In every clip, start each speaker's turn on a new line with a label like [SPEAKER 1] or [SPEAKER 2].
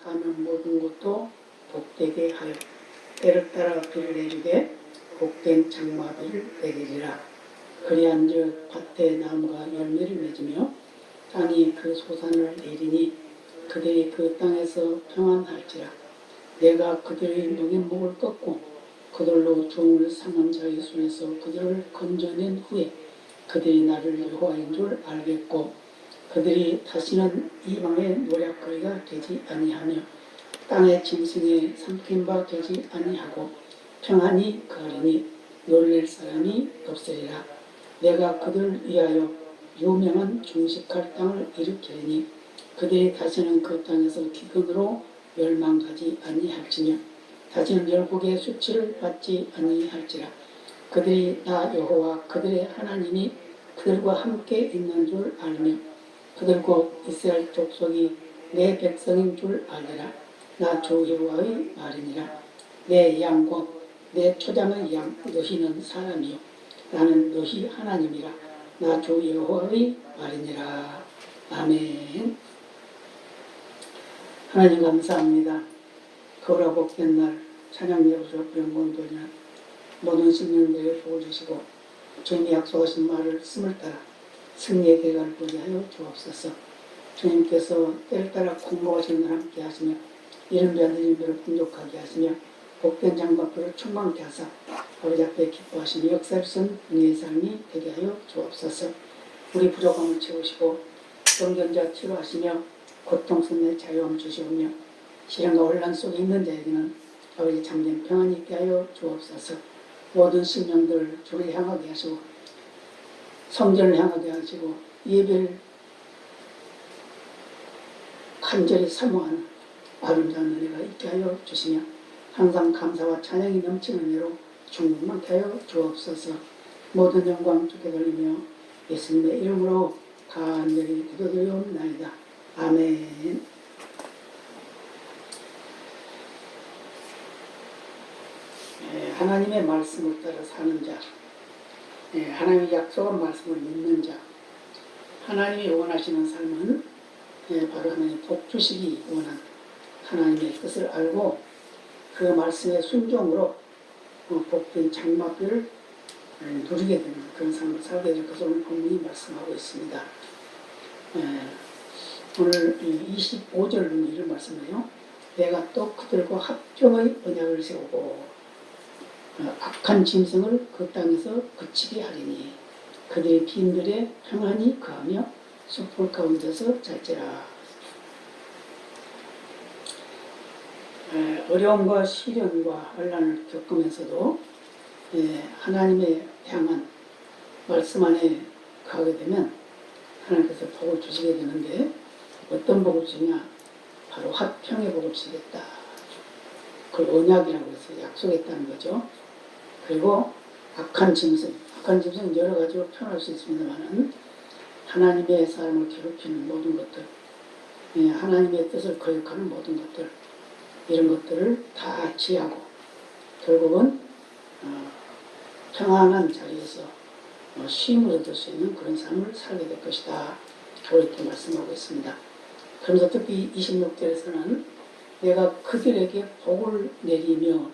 [SPEAKER 1] 사는 모든 것도 복되게 하여 때를 따라 비를 내리되 복된 장마비를 내리리라. 그리한즉 밭에 나무가 열매를 맺으며 땅이 그 소산을 내리니 그들이 그 땅에서 평안할지라. 내가 그들의 농인목을 꺾고 그들로 종을 삼은 자의 손에서 그들을 건져낸 후에 그들이 나를 여호와인 줄 알겠고 그들이 다시는 이방의 노략거리가 되지 아니하며 땅의 짐승에 삼킨 바 되지 아니하고 평안히 거하리니 놀랄 사람이 없으리라. 내가 그들 위하여 유명한 중식할 땅을 일으키리니 그들이 다시는 그 땅에서 기근으로 멸망하지 아니할지며 다시는 열국의 수치를 받지 아니할지라. 그들이 나 여호와 그들의 하나님이 그들과 함께 있는 줄 알며 그들 곧 이스라엘 족속이 내 백성인 줄 알리라. 나 주 여호와의 말이니라. 내 양 곧 내 초장의 양 너희는 사람이요 나는 너희 하나님이라. 나 주 여호와의 말이니라. 아멘. 하나님 감사합니다. 거울아 복된 날 찬양 예배로 영광 돌리는 모든 신령들에게 복을 주시고 주님이 약속하신 말을 쓰을 따라 승리의 대가를 보게 하여 주옵소서. 주님께서 때를 따라 공부하시는 날 함께 하시며 이른 배 늦은 배를 풍족하게 하시며 복된 장막들을 충만케 하사 아버지 앞에 기뻐하시며 역사를 쓴 은혜의 삶이 되게 하여 주옵소서. 우리 부족함을 채우시고 병전자 치료하시며 고통 속에 자유함 주시오며 시련과 혼란 속에 있는 자에게는 아버지 참된 평안이 있게 하여 주옵소서. 모든 심령들을 주를 향하게 하시고 성전을 향하게 하시고 예배를 간절히 사모하는 아름다운 은혜가 있게 하여 주시며 항상 감사와 찬양이 넘치는 은혜로 충만케 하여 주옵소서. 모든 영광 주께 돌리며 예수님의 이름으로 간절히 기도드리옵나이다. 아멘. 하나님의 말씀을 따라 사는 자, 하나님의 약속한 말씀을 믿는 자, 하나님이 원하시는 삶은 바로 하나님 복 주시기 원한 하나님의 뜻을 알고 그 말씀의 순종으로 복된 장막비를 누리게 되는 그런 삶을 살게 될 것을 오늘 본문이 말씀하고 있습니다. 오늘 25절은 이런 말씀이에요. 내가 또 그들과 합종의 언약을 세우고 악한 짐승을 그 땅에서 그치게 하리니 그들의 빈들에 평안히 거하며 숲풀 가운데서 잘지라. 어려움과 시련과 혼란을 겪으면서도 하나님의 향한 말씀 안에 가게 되면 하나님께서 복을 주시게 되는데 어떤 복을 주냐? 바로 화평의 복을 주시겠다. 그걸 언약이라고 해서 약속했다는 거죠. 그리고 악한 짐승은 여러 가지로 표현할 수 있습니다만 하나님의 사람을 괴롭히는 모든 것들, 하나님의 뜻을 거역하는 모든 것들, 이런 것들을 다 지하고 결국은 평안한 자리에서 쉼을 얻을 수 있는 그런 삶을 살게 될 것이다. 그렇게 말씀하고 있습니다. 그러면서 특히 26절에서는 내가 그들에게 복을 내리며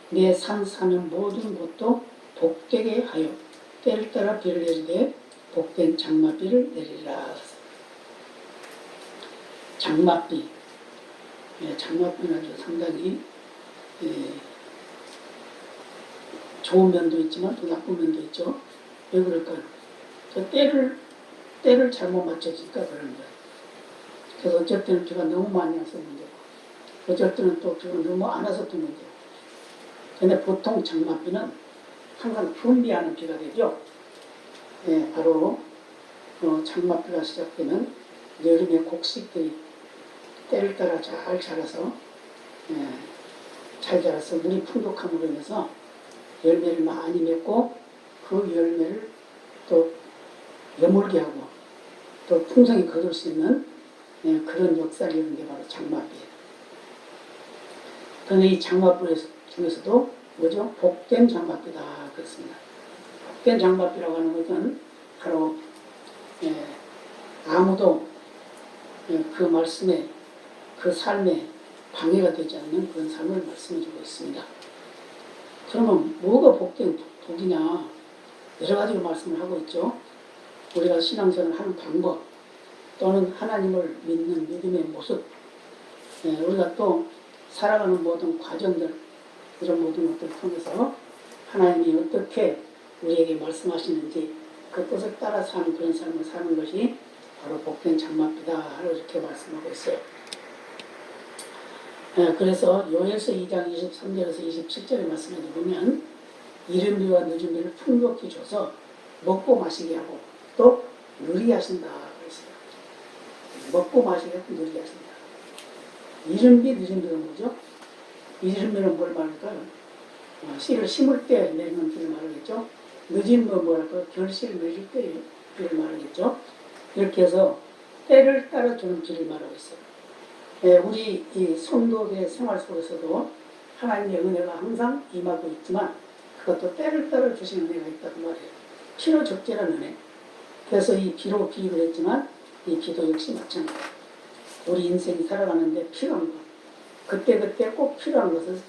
[SPEAKER 1] 내 산 사는 모든 곳도 복되게 하여 때를 따라 비를 내리되 복된 장마비를 내리라. 장마비, 장마비는 아주 상당히 좋은 면도 있지만 또 나쁜 면도 있죠. 왜 그럴까요? 그 때를 잘못 맞춰지니까 그런 거예요. 그래서 어쩔 때는 비가 너무 많이 와서 문제고 어쩔 때는 또 비가 너무 안 와서 또 문제고. 근데 보통 장마비는 항상 분비하는 비가 되죠. 바로 장마비가 시작되면 여름의 곡식들이 때를 따라 잘 자라서 잘 자라서 물이 풍족함으로 인해서 열매를 많이 맺고 그 열매를 또 여물게 하고 또 풍성히 거둘 수 있는 그런 역사를 이루는 게 바로 장마비예요. 그런데 이 장마비 중에서도 뭐죠? 복된 장마비다 그렇습니다. 복된 장마비라고 하는 것은 바로 아무도 그 말씀에 그 삶에 방해가 되지 않는 그런 삶을 말씀해주고 있습니다. 그러면 뭐가 복된 복이냐? 여러 가지로 말씀을 하고 있죠. 우리가 신앙생활을 하는 방법 또는 하나님을 믿는 믿음의 모습, 우리가 또 살아가는 모든 과정들, 이런 모든 것들을 통해서 하나님이 어떻게 우리에게 말씀하시는지 그 뜻을 따라 사는 그런 삶을 사는 것이 바로 복된 장막이다 이렇게 말씀하고 있어요. 그래서 요엘서 2장 23절에서 27절의 말씀에 보면 이른 비와 늦은 비를 풍족히 줘서 먹고 마시게 하고 또 누리게 하신다 그랬어요. 먹고 마시게 하고 누리게 하신다. 이른 비 늦은 비는 뭐죠? 이른 비는 뭘 말할까요? 씨를 심을 때 내리는 비를 말하겠죠. 늦은 거 뭐랄까 결실을 맺을 때 비를 말하겠죠. 이렇게 해서 때를 따라 주는 비를 말하고 있어요. 우리 이 성도의 생활 속에서도 하나님의 은혜가 항상 임하고 있지만 그것도 때를 따라 주시는 은혜가 있다고 말해요. 필요 적절한 은혜. 그래서 이 비로 비유를 했지만 이 비도 역시 마찬가지예요. 우리 인생이 살아가는데 필요한 것, 그때그때 꼭 필요한 것을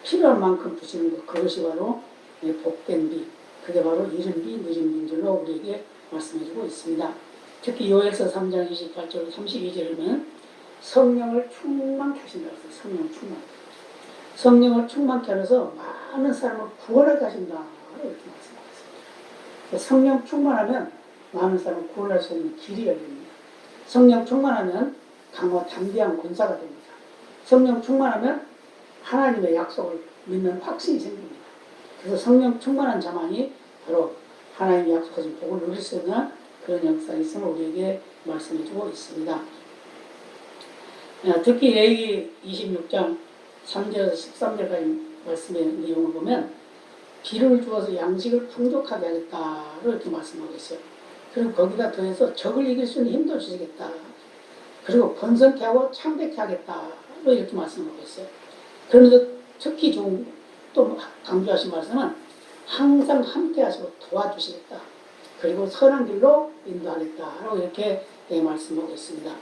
[SPEAKER 1] 필요한 만큼 주시는 것, 그것이 바로 복된 비, 그게 바로 이른 비, 늦은 비인 줄로 우리에게 말씀해주고 있습니다. 특히 요엘서 3장 28절 32절에 보면 성령을 충만케 하신다고 했어요. 성령 충만. 성령을 충만케 하셔서 많은 사람을 구원하게 하신다 이렇게 말씀하고 있습니다. 성령 충만하면 많은 사람을 구원할 수 있는 길이 열립니다. 성령 충만하면 강화 담대한 군사가 됩니다. 성령 충만하면 하나님의 약속을 믿는 확신이 생깁니다. 그래서 성령 충만한 자만이 바로 하나님의 약속하신 복을 누릴 수 있는 그런 역사가 있음을 우리에게 말씀해주고 있습니다. 특히 레위기 26장 3절에서 13절까지 말씀의 내용을 보면 비를 주어서 양식을 풍족하게 하겠다 이렇게 말씀하고 있어요. 그리고 거기다 더해서 적을 이길 수 있는 힘도 주시겠다. 그리고 번성케 하고 창백케 하겠다 이렇게 말씀하고 있어요. 그러면서 특히 또 강조하신 말씀은 항상 함께 하시고 도와주시겠다. 그리고 선한 길로 인도하겠다 이렇게 말씀하고 있습니다.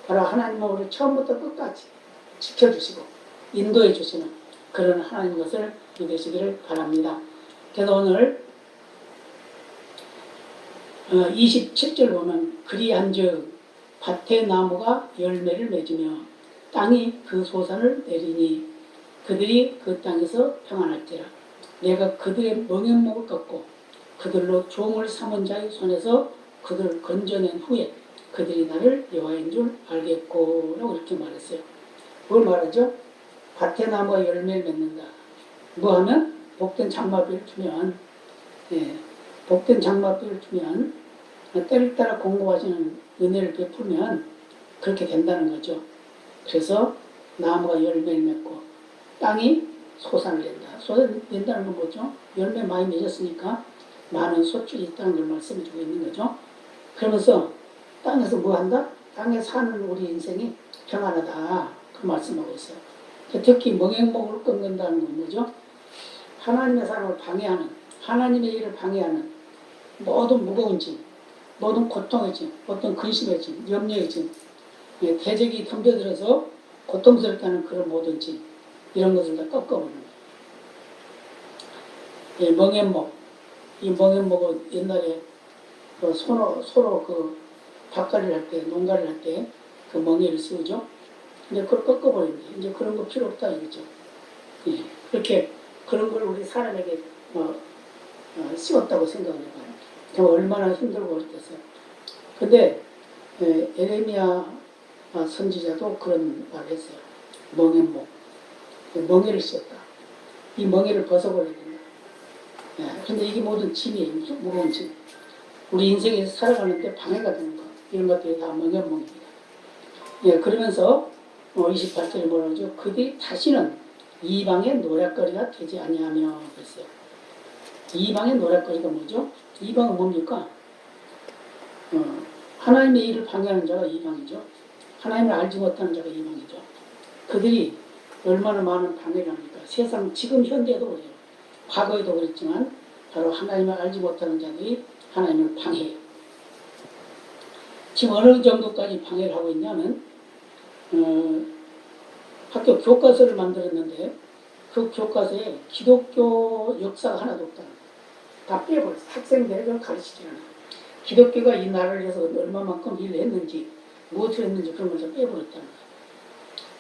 [SPEAKER 1] 바로 하나님은 우리를 처음부터 끝까지 지켜주시고 인도해 주시는 그런 하나님 것을 믿으시기를 바랍니다. 그래서 오늘 27절 보면 그리한즉 밭의 나무가 열매를 맺으며 땅이 그 소산을 내리니 그들이 그 땅에서 평안할지라. 내가 그들의 멍에목을 꺾고 그들로 종을 삼은 자의 손에서 그들을 건져낸 후에 그들이 나를 여호와인 줄 알겠고 라고 이렇게 말했어요. 뭘 말하죠? 밭의 나무가 열매를 맺는다. 뭐 하면? 복된 장마비를 주면 복된 장마비를 주면 때를 따라 공급하시는 은혜를 베풀면 그렇게 된다는 거죠. 그래서 나무가 열매를 맺고 땅이 소산을 낸다. 소산을 낸다는 건 뭐죠? 열매 많이 맺었으니까 많은 소출이 있다는 걸 말씀해 주고 있는 거죠. 그러면서 땅에서 뭐 한다? 땅에 사는 우리 인생이 평안하다. 그 말씀하고 있어요. 특히 멍에목을 끊는다는 건 뭐죠? 하나님의 사람을 방해하는, 하나님의 일을 방해하는 모든 무거운 짐, 모든 고통의 짐, 어떤 근심의 짐, 염려의 짐, 대적이 덤벼들어서 고통스럽게 하는 그런 모든 짐, 이런 것을 다 꺾어버립니다. 멍에목, 이 멍에목은 옛날에 서로 그 밭갈이를 할 때, 농가를 할 때 그 멍에를 씌우죠. 근데 그걸 꺾어버립니다. 이제 그런 거 필요 없다 이거죠. 그렇게 그런 걸 우리 사람에게 씌웠다고 생각을 해봐요. 정말 얼마나 힘들고 어렵겠어요. 근데 에레미야 선지자도 그런 말을 했어요. 멍에목, 멍에를 씌웠다. 이 멍에를 벗어버려야 된다. 그런데 이게 모든 짐이에요. 무거운 짐. 우리 인생에서 살아가는데 방해가 되는 것, 이런 것들이 다 멍에목입니다. 그러면서 28절에 뭐라고 하죠? 그들이 다시는 이방의 노략거리가 되지 아니하며 그랬어요. 이방의 노략거리가 뭐죠? 이방은 뭡니까? 하나님의 일을 방해하는 자가 이방이죠. 하나님을 알지 못하는 자가 이방이죠. 그들이 얼마나 많은 방해를 합니까? 세상 지금 현대도 그래요. 과거에도 그랬지만 바로 하나님을 알지 못하는 자들이 하나님을 방해해요. 지금 어느 정도까지 방해를 하고 있냐면 학교 교과서를 만들었는데 그 교과서에 기독교 역사가 하나도 없다는 거예요. 다 빼버렸어요. 학생들을 가르치지 않아요. 기독교가 이 나라를 위해서 얼마만큼 일을 했는지 무엇을 했는지 그런 걸 다 빼버렸다는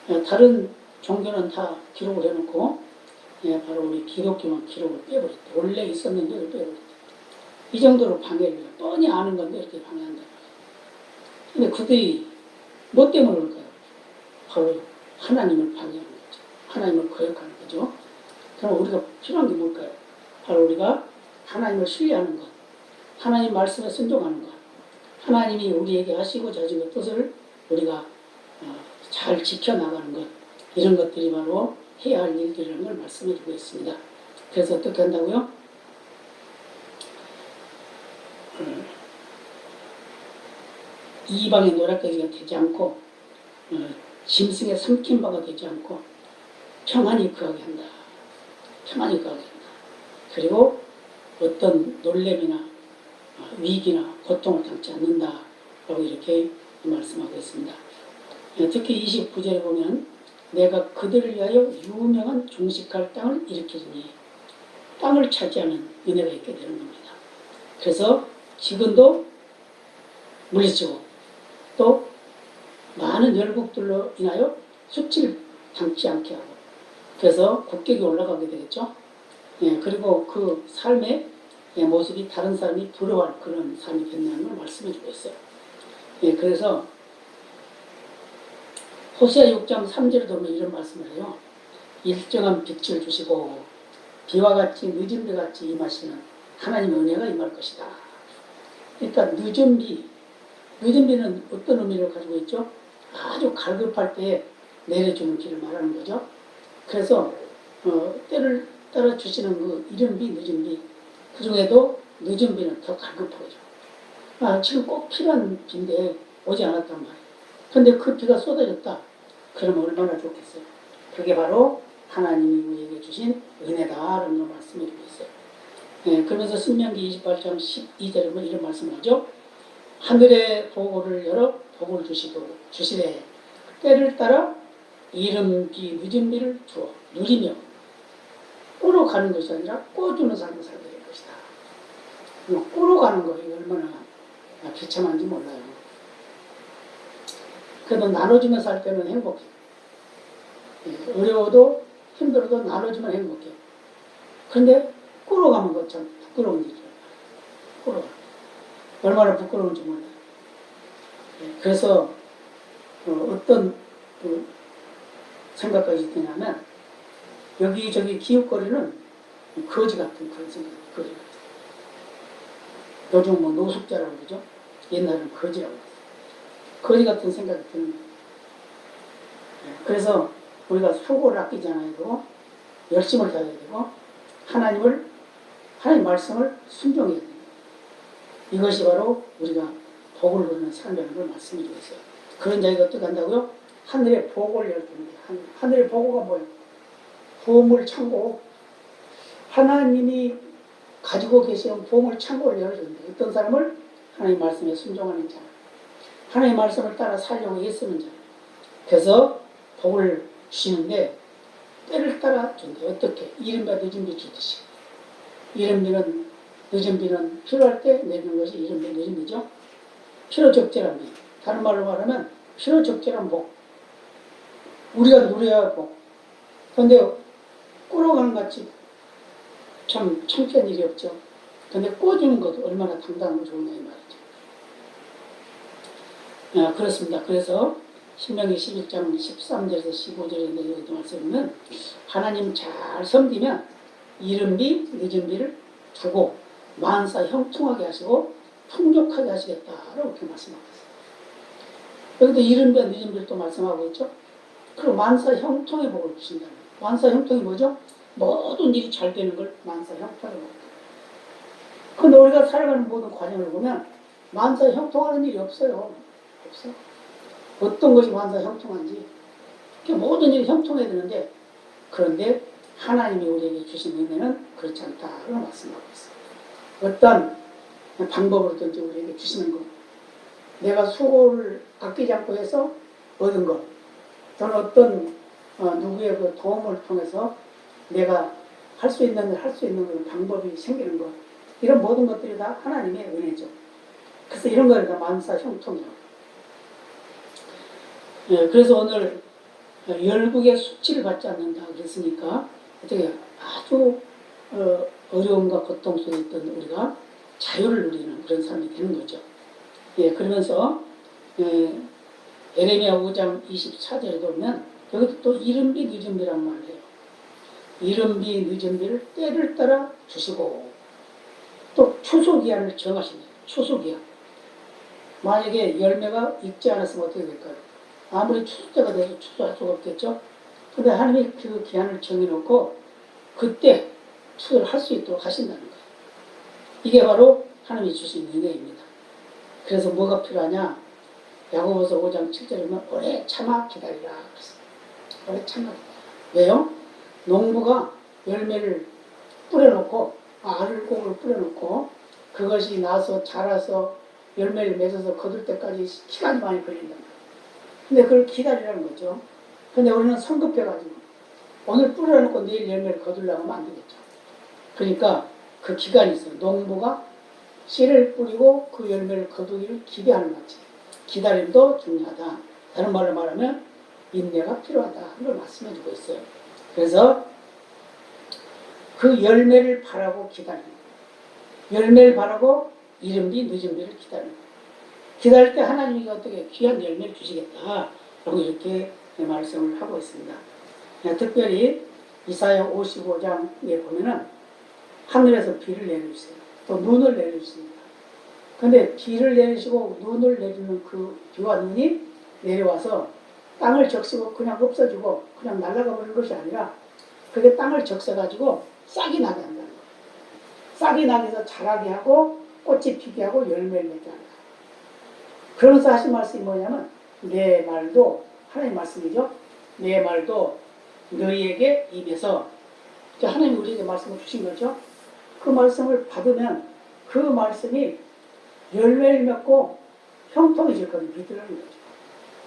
[SPEAKER 1] 거예요. 다른 종교는 다 기록을 해놓고 바로 우리 기독교만 기록을 빼버렸다. 원래 있었는데를 빼버렸다. 이 정도로 방해를 해요. 뻔히 아는 건데 이렇게 방해한다. 근데 그들이 뭐 때문에 그럴까요? 바로 하나님을 방해하는 거죠. 하나님을 거역하는 거죠. 그럼 우리가 필요한 게 뭘까요? 바로 우리가 하나님을 신뢰하는 것, 하나님 말씀에 순종하는 것, 하나님이 우리에게 하시고자 하신 것 뜻을 우리가 잘 지켜나가는 것, 이런 것들이 바로 해야 할 일들이라는 걸 말씀해 주고 있습니다. 그래서 어떻게 한다고요? 이방의 노략가지가 되지 않고 짐승의 삼킨 바가 되지 않고 평안히 거하게 한다. 평안히 거하게 한다. 그리고 어떤 놀램이나 위기나 고통을 당치 않는다. 라고 이렇게 말씀하고 있습니다. 특히 29절에 보면 내가 그들을 위하여 유명한 종식할 땅을 일으키니 땅을 차지하는 은혜가 있게 되는 겁니다. 그래서 지금도 물리치고 또 많은 열국들로 인하여 수치를 당치 않게 하고 그래서 국격이 올라가게 되겠죠. 그리고 그 삶의 모습이 다른 사람이 부러워할 그런 삶이 된다는 걸 말씀해 주고 있어요. 그래서 호세아 6장 3절에 보면 이런 말씀을 해요. 일정한 빛을 주시고 비와 같이 늦은 비 같이 임하시는 하나님의 은혜가 임할 것이다. 그러니까 늦은 비는 어떤 의미를 가지고 있죠? 아주 갈급할 때 내려주는 비를 말하는 거죠. 그래서 때를 따라 주시는 그 이른 비, 늦은 비, 그 중에도 늦은 비는 더 갈급하죠. 지금 꼭 필요한 비인데 오지 않았단 말이에요. 그런데 그 비가 쏟아졌다. 그러면 얼마나 좋겠어요. 그게 바로 하나님이 우리에게 주신 은혜다라는 걸 말씀해 주고 있어요. 그러면서 신명기 28장 12절에 보면 이런 말씀을 하죠. 하늘의 보고를 열어 복을 주시되 때를 따라 이른 비, 늦은 비를 주어 누리며 꾸러 가는 것이 아니라 꿔주는 삶을 살게 될 것이다. 꾸러 가는 거 이거 얼마나 비참한지 몰라요. 그래도 나눠주면서 할 때는 행복해. 어려워도 힘들어도 나눠주면 행복해. 그런데 꾸러 가는 것 참 부끄러운 일이죠. 꾸러 가. 얼마나 부끄러운지 몰라요. 그래서 어떤 생각까지 드냐면 여기저기 기웃거리는 거지 같은 그런 생각, 거지 같은. 요즘 뭐 노숙자라고 그러죠. 옛날에는 거지라고 그랬어요. 거지 같은 생각이 드는 거예요. 그래서 우리가 수고를 아끼지 않아야 되고 열심을 다해야 되고 하나님 말씀을 순종해야 됩니다. 이것이 바로 우리가 복을 누리는 삶이라는 걸 말씀해 주고 있어요. 그런 자에게 어떻게 한다고요? 하늘의 복을 열어줍니다. 하늘의 보고가 뭐예요? 보물 창고. 하나님이 가지고 계시는 보물 창고를 열어줍니다. 어떤 사람을? 하나님 말씀에 순종하는 자. 하나님 말씀을 따라 살려고 애쓰는 자. 그래서 복을 주시는데 때를 따라 준다. 어떻게? 이른 비 늦은 비 주듯이. 이른 비는 늦은 비는 필요할 때 내리는 것이 이른 비 늦은 비죠. 필요 적절한 비. 다른 말로 말하면 필요 적절한 복. 우리가 누려야 할 복. 그런데 꾸러가는 같이 참 창피한 일이 없죠. 그런데 꿔주는 것도 얼마나 당당하고 좋은 이 말이죠. 그렇습니다. 그래서 신명기 11장 13절에서 15절에 내려오는 말씀은 하나님 잘 섬기면 이른 비, 늦은 비를 주고 만사 형통하게 하시고 풍족하게 하시겠다라고 이렇게 말씀하고 있어요. 여기도 이른 비와 늦은 비를 또 말씀하고 있죠. 그리고 만사 형통의 복을 주신다는 거예요. 만사 형통이 뭐죠? 모든 일이 잘 되는 걸 만사 형통의 복. 그런데 우리가 살아가는 모든 과정을 보면 만사 형통하는 일이 없어요. 없어. 어떤 것이 만사 형통한지 모든 일이 형통해야 되는데 그런데 하나님이 우리에게 주신 은혜는 그렇지 않다고 말씀하고 있어요. 어떤 방법으로든지 우리에게 주시는 것, 내가 수고를 아끼지 않고 해서 얻은 것, 또는 어떤 누구의 그 도움을 통해서 내가 할 수 있는 걸 할 수 있는 그 방법이 생기는 것, 이런 모든 것들이 다 하나님의 은혜죠. 그래서 이런 거를 다 만사 형통이라고. 그래서 오늘 열국의 수치를 받지 않는다 그랬으니까 어떻게 아주 어려움과 고통 속에 있던 우리가 자유를 누리는 그런 삶이 되는 거죠. 그러면서 에레미야 5장 24절에 보면 여기도 또 이른비 늦은비란 말을 해요. 이른비 늦은비를 때를 따라 주시고 또 추수기한을 정하십니다. 추수기한. 만약에 열매가 익지 않았으면 어떻게 될까요? 아무리 추수때가 돼도 추수할 수가 없겠죠. 근데 하나님이 그 기한을 정해놓고 그때 추수를 할 수 있도록 하신다는 거예요. 이게 바로 하나님이 주신 은혜입니다. 그래서 뭐가 필요하냐? 야고보서 5장 7절에 보면 오래 참아 기다리라. 오래 참아 기다리라. 왜요? 농부가 열매를 뿌려놓고 알곡을 뿌려놓고 그것이 나서 자라서 열매를 맺어서 거둘 때까지 시간이 많이 걸린단 말이에요. 근데 그걸 기다리라는 거죠. 근데 우리는 성급해가지고 오늘 뿌려놓고 내일 열매를 거두려고 하면 안 되겠죠. 그러니까 그 기간이 있어요. 농부가 씨를 뿌리고 그 열매를 거두기를 기대하는 거지. 기다림도 중요하다. 다른 말로 말하면 인내가 필요하다. 이걸 말씀해주고 있어요. 그래서 그 열매를 바라고 기다리는 거예요. 열매를 바라고 이른비 늦은비를 기다리는 거예요. 기다릴 때 하나님이 어떻게 귀한 열매를 주시겠다. 라고 이렇게 말씀을 하고 있습니다. 특별히 이사야 55장에 보면은 하늘에서 비를 내려주세요. 또 눈을 내려주십니다. 근데 비를 내리시고 눈을 내리는 그 비와 눈이 내려와서 땅을 적시고 그냥 없어지고 그냥 날아가 버리는 것이 아니라 그게 땅을 적셔가지고 싹이 나게 한다는 거예요. 싹이 나게 해서 자라게 하고 꽃이 피게 하고 열매를 맺게 한다. 그러면서 하신 말씀이 뭐냐면 내 말도 하나님 말씀이죠. 내 말도 너희에게 임해서 하나님이 우리에게 말씀을 주신 거죠. 그 말씀을 받으면 그 말씀이 열매를 맺고 형통해질 것을 믿으라는 거죠.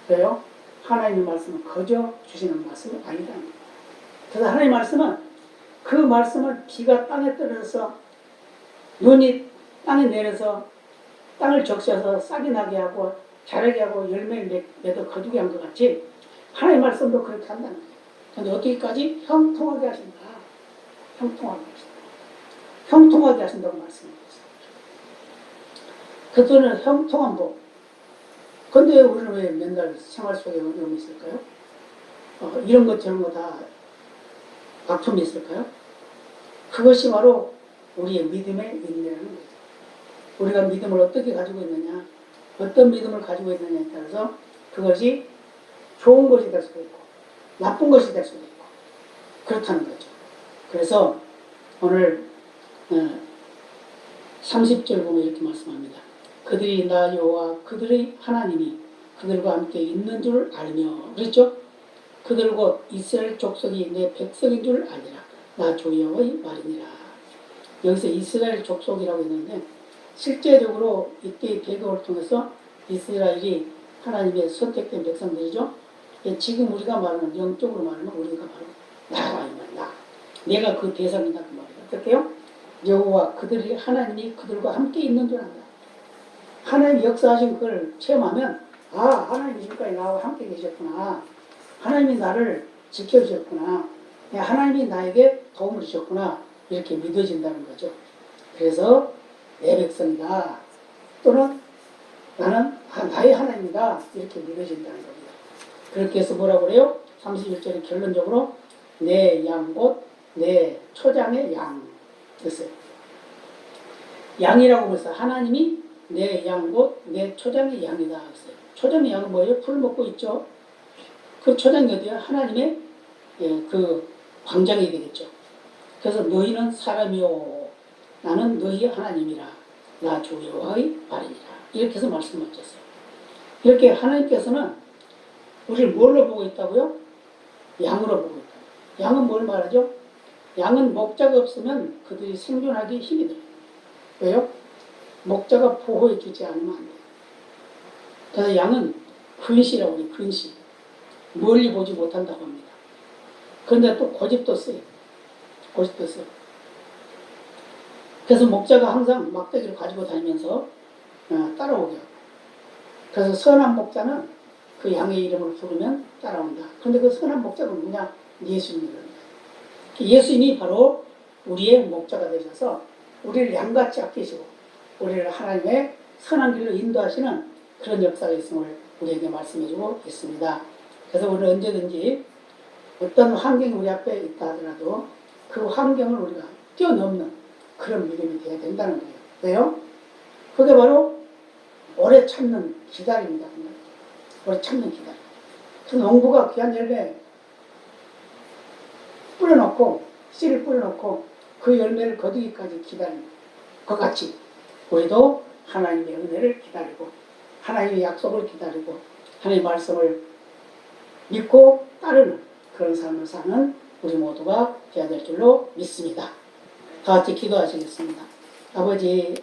[SPEAKER 1] 왜요? 하나님의 말씀은 거저 주시는 말씀이 아니라는 거예요. 그래서 하나님의 말씀은 그 말씀을 비가 땅에 떨어져서 눈이 땅에 내려서 땅을 적셔서 싹이 나게 하고 자라게 하고 열매를 맺어 거두게 한 것 같이 하나님의 말씀도 그렇게 한다는 거예요. 그런데 어떻게까지? 형통하게 하신다. 형통하게 하신다. 형통하게 하신다고 말씀합니다. 그들은 형통한 복. 근데 우리는 왜 맨날 생활 속에 어려움이 있을까요? 이런 것 저런 거 다 아픔이 있을까요? 그것이 바로 우리의 믿음의 인내라는 거죠. 우리가 믿음을 어떻게 가지고 있느냐, 어떤 믿음을 가지고 있느냐에 따라서 그것이 좋은 것이 될 수도 있고 나쁜 것이 될 수도 있고 그렇다는 거죠. 그래서 오늘 30절 보면 이렇게 말씀합니다. 그들이 나 여호와 그들의 하나님이 그들과 함께 있는 줄 알며, 그렇죠? 그들 곧 이스라엘 족속이 내 백성인 줄 알리라. 나 주 여호와의 말이니라. 여기서 이스라엘 족속이라고 했는데 실제적으로 이때의 배경을 통해서 이스라엘이 하나님의 선택된 백성들이죠. 지금 우리가 말하는 영적으로 말하면 우리가 바로 나가 이 말이야. 내가 그 대상이다 그 말이야. 어떻게요? 여호와 그들이 하나님이 그들과 함께 있는 줄 안다. 하나님 역사하신 그걸 체험하면 하나님이 지금까지 나와 함께 계셨구나. 하나님이 나를 지켜주셨구나. 하나님이 나에게 도움을 주셨구나. 이렇게 믿어진다는 거죠. 그래서 내 백성이다. 또는 나는 나의 하나님이다. 이렇게 믿어진다는 겁니다. 그렇게 해서 뭐라고 그래요? 31절에 결론적으로 내 양 곧 내 초장의 양 됐어요. 양이라고 해서 하나님이 내 양 곧 내 초장의 양이다 했어요. 초장의 양은 뭐예요? 풀 먹고 있죠. 그 초장이 어디야? 하나님의 그 광장이 되겠죠. 그래서 너희는 사람이요 나는 너희 하나님이라. 나 주 여호와의 말이니라. 이렇게 해서 말씀하셨어요. 이렇게 하나님께서는 우리를 뭘로 보고 있다고요? 양으로 보고 있다. 양은 뭘 말하죠? 양은 목자가 없으면 그들이 생존하기 힘이 들어요. 왜요? 목자가 보호해 주지 않으면 안 돼요. 그래서 양은 근시라고 해요. 근시. 멀리 보지 못한다고 합니다. 그런데 또 고집도 써요. 고집도 써요. 그래서 목자가 항상 막대기를 가지고 다니면서 따라오게 하고, 그래서 선한 목자는 그 양의 이름을 부르면 따라온다. 그런데 그 선한 목자가 누구냐? 예수님입니다. 예수님이 바로 우리의 목자가 되셔서 우리를 양같이 아끼시고 우리를 하나님의 선한 길로 인도하시는 그런 역사가 있음을 우리에게 말씀해주고 있습니다. 그래서 우리는 언제든지 어떤 환경이 우리 앞에 있다 하더라도 그 환경을 우리가 뛰어넘는 그런 믿음이 되어야 된다는 거예요. 왜요? 그게 바로 오래 참는 기다림이다. 오래 참는 기다림. 그 농부가 귀한 열매 뿌려놓고 씨를 뿌려놓고 그 열매를 거두기까지 기다리는 것 같이 우리도 하나님의 은혜를 기다리고 하나님의 약속을 기다리고 하나님의 말씀을 믿고 따르는 그런 삶을 사는 우리 모두가 되어야 될 줄로 믿습니다. 다 같이 기도하시겠습니다. 아버지